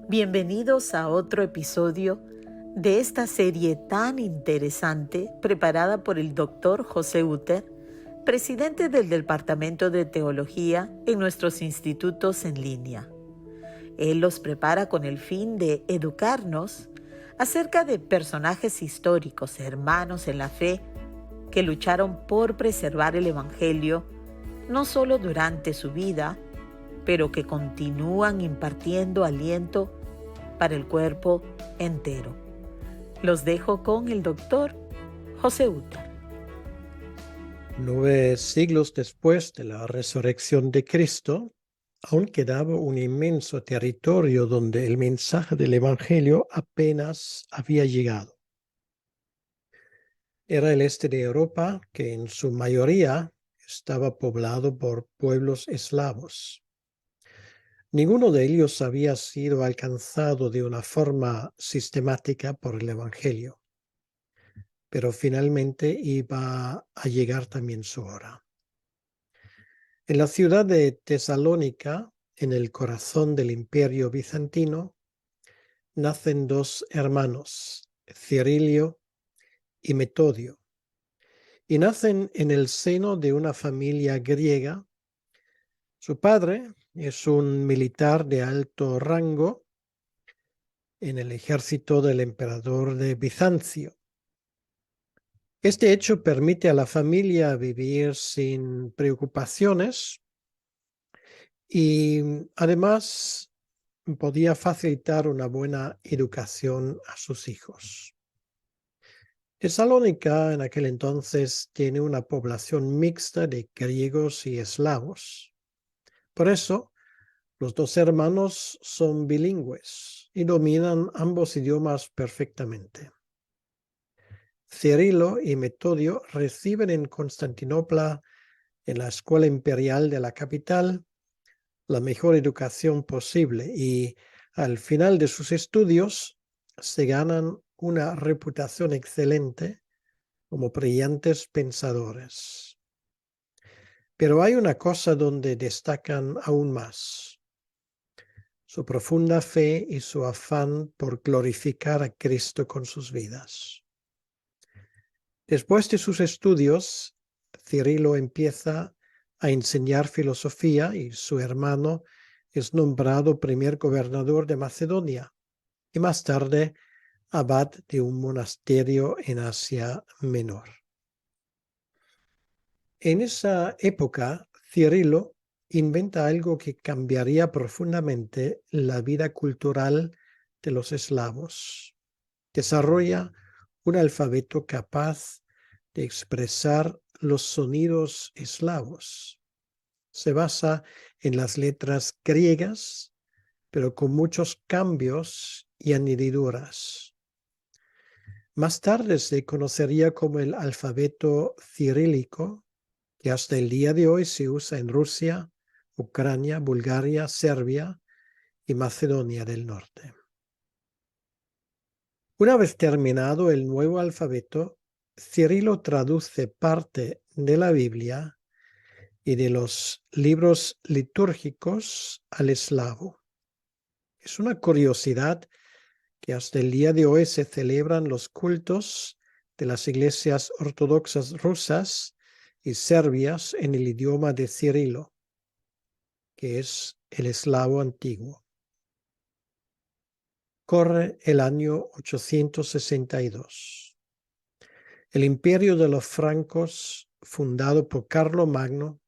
Bienvenidos a otro episodio de esta serie tan interesante preparada por el Dr. José Uter, presidente del Departamento de Teología en nuestros institutos en línea. Él los prepara con el fin de educarnos acerca de personajes históricos, hermanos en la fe, que lucharon por preservar el Evangelio no solo durante su vida, pero que continúan impartiendo aliento para el cuerpo entero. Los dejo con el doctor José Uter. 9 siglos después de la resurrección de Cristo, aún quedaba un inmenso territorio donde el mensaje del Evangelio apenas había llegado. Era el este de Europa, que en su mayoría estaba poblado por pueblos eslavos. Ninguno de ellos había sido alcanzado de una forma sistemática por el Evangelio, pero finalmente iba a llegar también su hora. En la ciudad de Tesalónica, en el corazón del Imperio Bizantino, nacen dos hermanos, Cirilio y Metodio, y nacen en el seno de una familia griega. Su padre es un militar de alto rango en el ejército del emperador de Bizancio. Este hecho permite a la familia vivir sin preocupaciones y además podía facilitar una buena educación a sus hijos. Tesalónica en aquel entonces tiene una población mixta de griegos y eslavos. Por eso, los dos hermanos son bilingües y dominan ambos idiomas perfectamente. Cirilo y Metodio reciben en Constantinopla, en la escuela imperial de la capital, la mejor educación posible y al final de sus estudios se ganan una reputación excelente como brillantes pensadores. Pero hay una cosa donde destacan aún más: su profunda fe y su afán por glorificar a Cristo con sus vidas. Después de sus estudios, Cirilo empieza a enseñar filosofía y su hermano es nombrado primer gobernador de Macedonia y más tarde abad de un monasterio en Asia Menor. En esa época, Cirilo inventa algo que cambiaría profundamente la vida cultural de los eslavos. Desarrolla un alfabeto capaz de expresar los sonidos eslavos. Se basa en las letras griegas, pero con muchos cambios y añadiduras. Más tarde se conocería como el alfabeto cirílico, que hasta el día de hoy se usa en Rusia, Ucrania, Bulgaria, Serbia y Macedonia del Norte. Una vez terminado el nuevo alfabeto, Cirilo traduce parte de la Biblia y de los libros litúrgicos al eslavo. Es una curiosidad que hasta el día de hoy se celebran los cultos de las iglesias ortodoxas rusas y serbias en el idioma de Cirilo, que es el eslavo antiguo. Corre el año 862. El imperio de los francos, fundado por Carlomagno,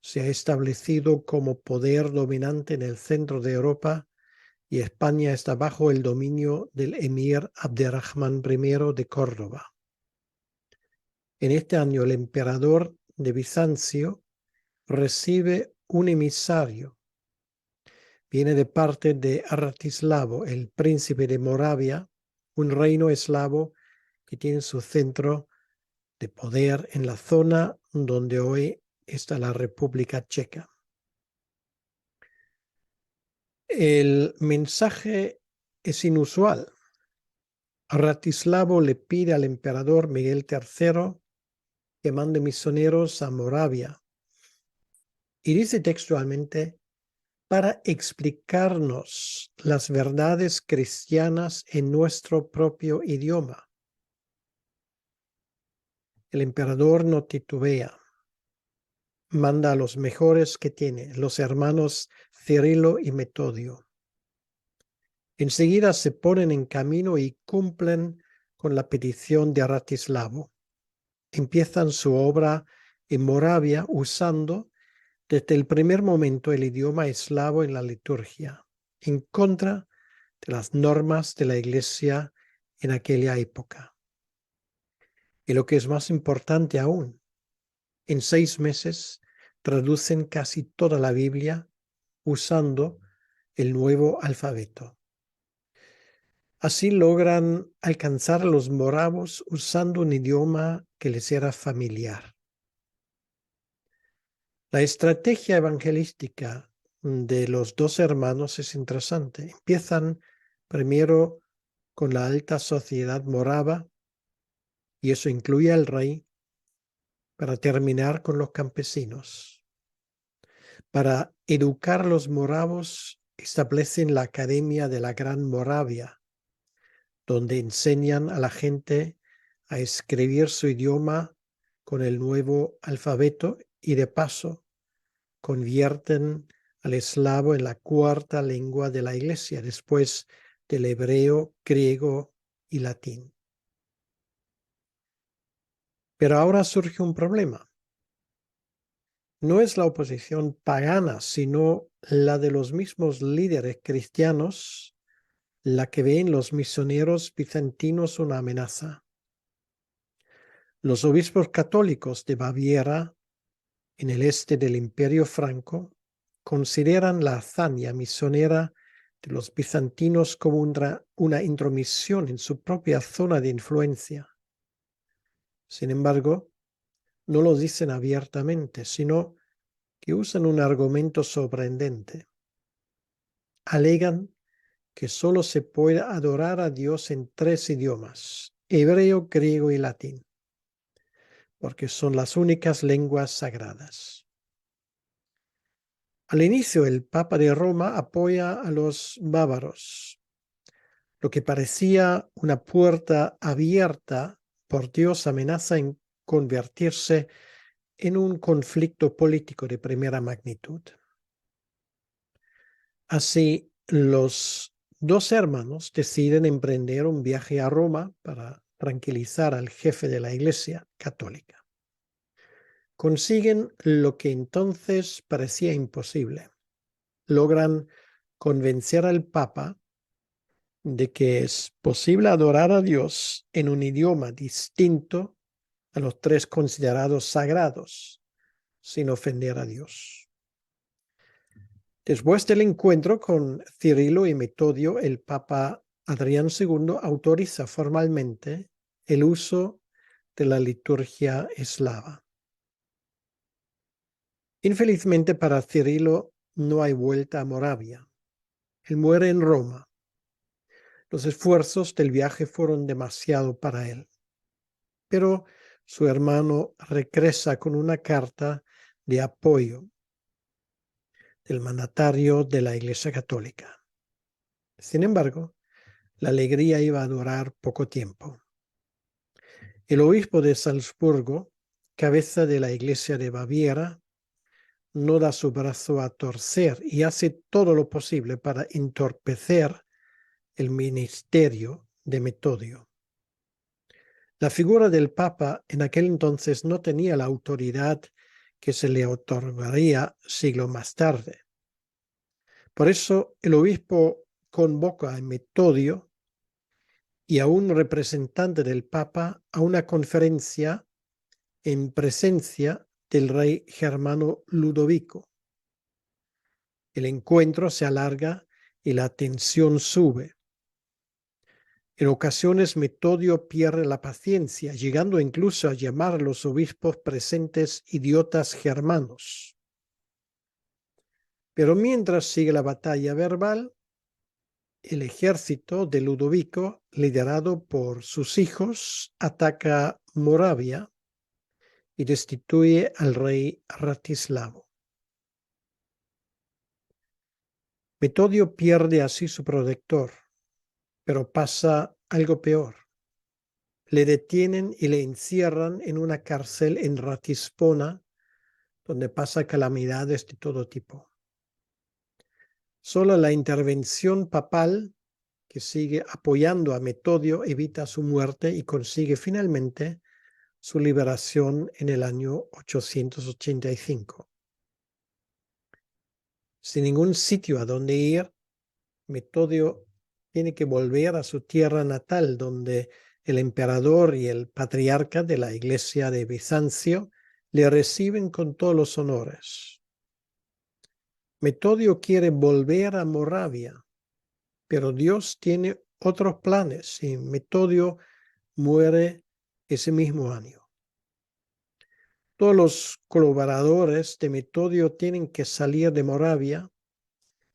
se ha establecido como poder dominante en el centro de Europa y España está bajo el dominio del emir Abderrahmán I de Córdoba. En este año el emperador de Bizancio recibe un emisario. Viene de parte de Ratislavo, el príncipe de Moravia, un reino eslavo que tiene su centro de poder en la zona donde hoy está la República Checa. El mensaje es inusual. Ratislavo le pide al emperador Miguel III que mande misioneros a Moravia y dice textualmente: para explicarnos las verdades cristianas en nuestro propio idioma. El emperador no titubea. Manda a los mejores que tiene, los hermanos Cirilo y Metodio. Enseguida se ponen en camino y cumplen con la petición de Ratislavo. Empiezan su obra en Moravia usando desde el primer momento el idioma eslavo en la liturgia, en contra de las normas de la Iglesia en aquella época. Y lo que es más importante aún, en 6 meses traducen casi toda la Biblia usando el nuevo alfabeto. Así logran alcanzar a los moravos usando un idioma que les era familiar. La estrategia evangelística de los dos hermanos es interesante. Empiezan primero con la alta sociedad morava, y eso incluye al rey, para terminar con los campesinos. Para educar a los moravos, establecen la Academia de la Gran Moravia, donde enseñan a la gente a escribir su idioma con el nuevo alfabeto y de paso convierten al eslavo en la cuarta lengua de la Iglesia, después del hebreo, griego y latín. Pero ahora surge un problema. No es la oposición pagana, sino la de los mismos líderes cristianos, la que ven los misioneros bizantinos una amenaza. Los obispos católicos de Baviera, en el este del Imperio Franco, consideran la hazaña misionera de los bizantinos como una intromisión en su propia zona de influencia. Sin embargo, no lo dicen abiertamente, sino que usan un argumento sorprendente. Alegan que solo se puede adorar a Dios en 3 idiomas, hebreo, griego y latín, porque son las únicas lenguas sagradas. Al inicio, el Papa de Roma apoya a los bávaros, lo que parecía una puerta abierta por Dios amenaza en convertirse en un conflicto político de primera magnitud. Así, los dos hermanos deciden emprender un viaje a Roma para tranquilizar al jefe de la Iglesia católica. Consiguen lo que entonces parecía imposible. Logran convencer al Papa de que es posible adorar a Dios en un idioma distinto a los 3 considerados sagrados, sin ofender a Dios. Después del encuentro con Cirilo y Metodio, el Papa Adrián II autoriza formalmente el uso de la liturgia eslava. Infelizmente para Cirilo no hay vuelta a Moravia. Él muere en Roma. Los esfuerzos del viaje fueron demasiado para él. Pero su hermano regresa con una carta de apoyo del mandatario de la Iglesia Católica. Sin embargo, la alegría iba a durar poco tiempo. El obispo de Salzburgo, cabeza de la Iglesia de Baviera, no da su brazo a torcer y hace todo lo posible para entorpecer el ministerio de Metodio. La figura del Papa en aquel entonces no tenía la autoridad que se le otorgaría siglos más tarde. Por eso el obispo convoca a Metodio y a un representante del Papa a una conferencia en presencia del rey germano Ludovico. El encuentro se alarga y la tensión sube. En ocasiones Metodio pierde la paciencia, llegando incluso a llamar a los obispos presentes idiotas germanos. Pero mientras sigue la batalla verbal, el ejército de Ludovico, liderado por sus hijos, ataca Moravia y destituye al rey Ratislavo. Metodio pierde así su protector, pero pasa algo peor. Le detienen y le encierran en una cárcel en Ratispona, donde pasa calamidades de todo tipo. Solo la intervención papal, que sigue apoyando a Metodio, evita su muerte y consigue finalmente su liberación en el año 885. Sin ningún sitio a donde ir, Metodio tiene que volver a su tierra natal, donde el emperador y el patriarca de la iglesia de Bizancio le reciben con todos los honores. Metodio quiere volver a Moravia, pero Dios tiene otros planes y Metodio muere ese mismo año. Todos los colaboradores de Metodio tienen que salir de Moravia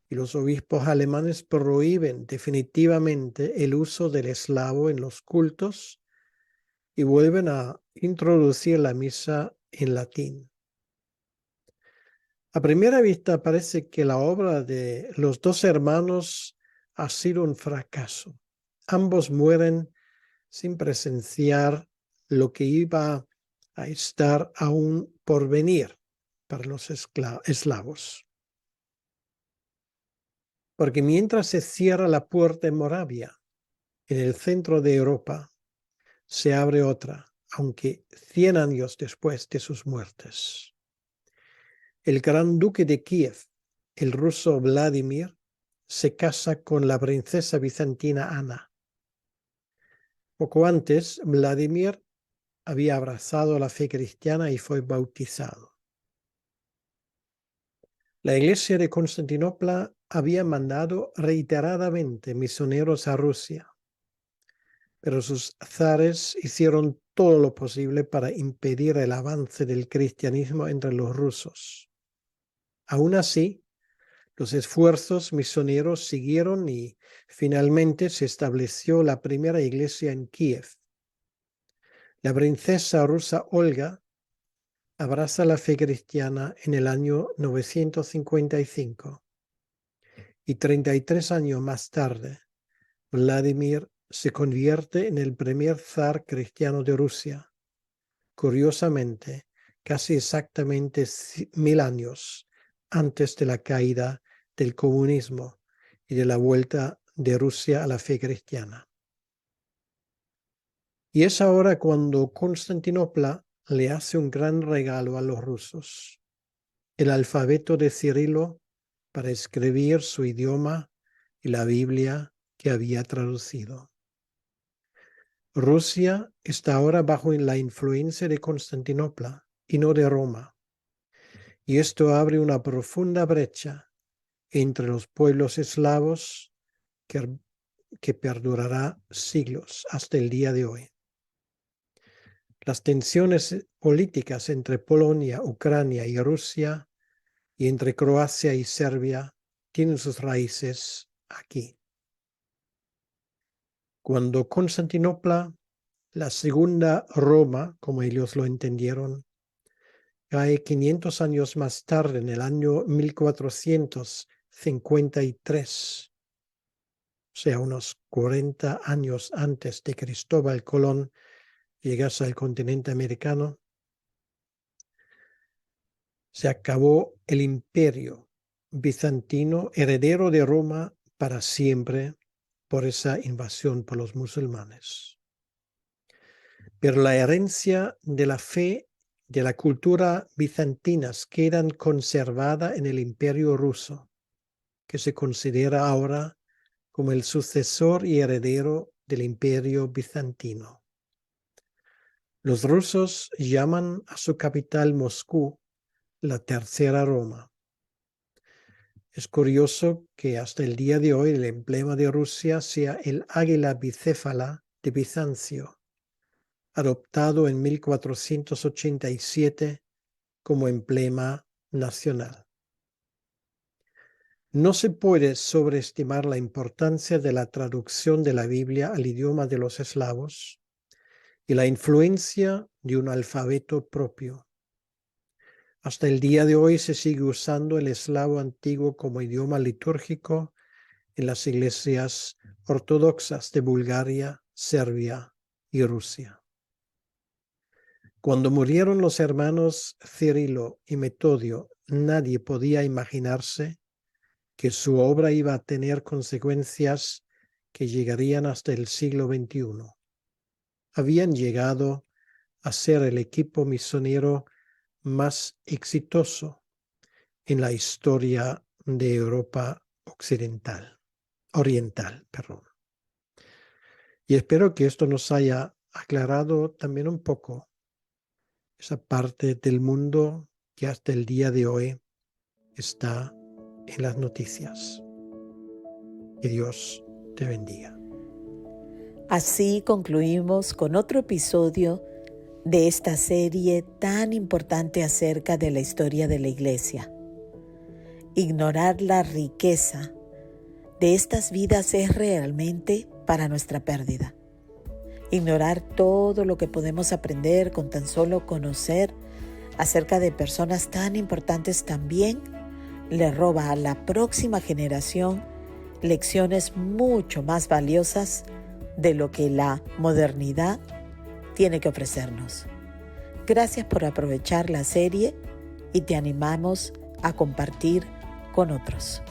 y los obispos alemanes prohíben definitivamente el uso del eslavo en los cultos y vuelven a introducir la misa en latín. A primera vista parece que la obra de los dos hermanos ha sido un fracaso. Ambos mueren sin presenciar lo que iba a estar aún por venir para los eslavos. Porque mientras se cierra la puerta en Moravia, en el centro de Europa, se abre otra, aunque 100 años después de sus muertes. El gran duque de Kiev, el ruso Vladimir, se casa con la princesa bizantina Ana. Poco antes, Vladimir había abrazado la fe cristiana y fue bautizado. La iglesia de Constantinopla había mandado reiteradamente misioneros a Rusia, pero sus zares hicieron todo lo posible para impedir el avance del cristianismo entre los rusos. Aún así, los esfuerzos misioneros siguieron y finalmente se estableció la primera iglesia en Kiev. La princesa rusa Olga abraza la fe cristiana en el año 955 y 33 años más tarde, Vladimir se convierte en el primer zar cristiano de Rusia. Curiosamente, casi exactamente 1000 años antes de la caída del comunismo y de la vuelta de Rusia a la fe cristiana. Y es ahora cuando Constantinopla le hace un gran regalo a los rusos, el alfabeto de Cirilo para escribir su idioma y la Biblia que había traducido. Rusia está ahora bajo la influencia de Constantinopla y no de Roma. Y esto abre una profunda brecha entre los pueblos eslavos que perdurará siglos hasta el día de hoy. Las tensiones políticas entre Polonia, Ucrania y Rusia y entre Croacia y Serbia tienen sus raíces aquí. Cuando Constantinopla, la segunda Roma, como ellos lo entendieron, cae 500 años más tarde, en el año 1453, o sea, unos 40 años antes de Cristóbal Colón llegase al continente americano, se acabó el imperio bizantino, heredero de Roma para siempre por esa invasión por los musulmanes. Pero la herencia de la fe, de la cultura bizantinas quedan conservada en el imperio ruso, que se considera ahora como el sucesor y heredero del imperio bizantino. Los rusos llaman a su capital Moscú la tercera Roma. Es curioso que hasta el día de hoy el emblema de Rusia sea el águila bicéfala de Bizancio, adoptado en 1487 como emblema nacional. No se puede sobreestimar la importancia de la traducción de la Biblia al idioma de los eslavos y la influencia de un alfabeto propio. Hasta el día de hoy se sigue usando el eslavo antiguo como idioma litúrgico en las iglesias ortodoxas de Bulgaria, Serbia y Rusia. Cuando murieron los hermanos Cirilo y Metodio, nadie podía imaginarse que su obra iba a tener consecuencias que llegarían hasta el siglo XXI. Habían llegado a ser el equipo misionero más exitoso en la historia de Europa oriental. Y espero que esto nos haya aclarado también un poco esa parte del mundo que hasta el día de hoy está en las noticias. Que Dios te bendiga. Así concluimos con otro episodio de esta serie tan importante acerca de la historia de la Iglesia. Ignorar la riqueza de estas vidas es realmente para nuestra pérdida. Ignorar todo lo que podemos aprender con tan solo conocer acerca de personas tan importantes también le roba a la próxima generación lecciones mucho más valiosas de lo que la modernidad tiene que ofrecernos. Gracias por aprovechar la serie y te animamos a compartir con otros.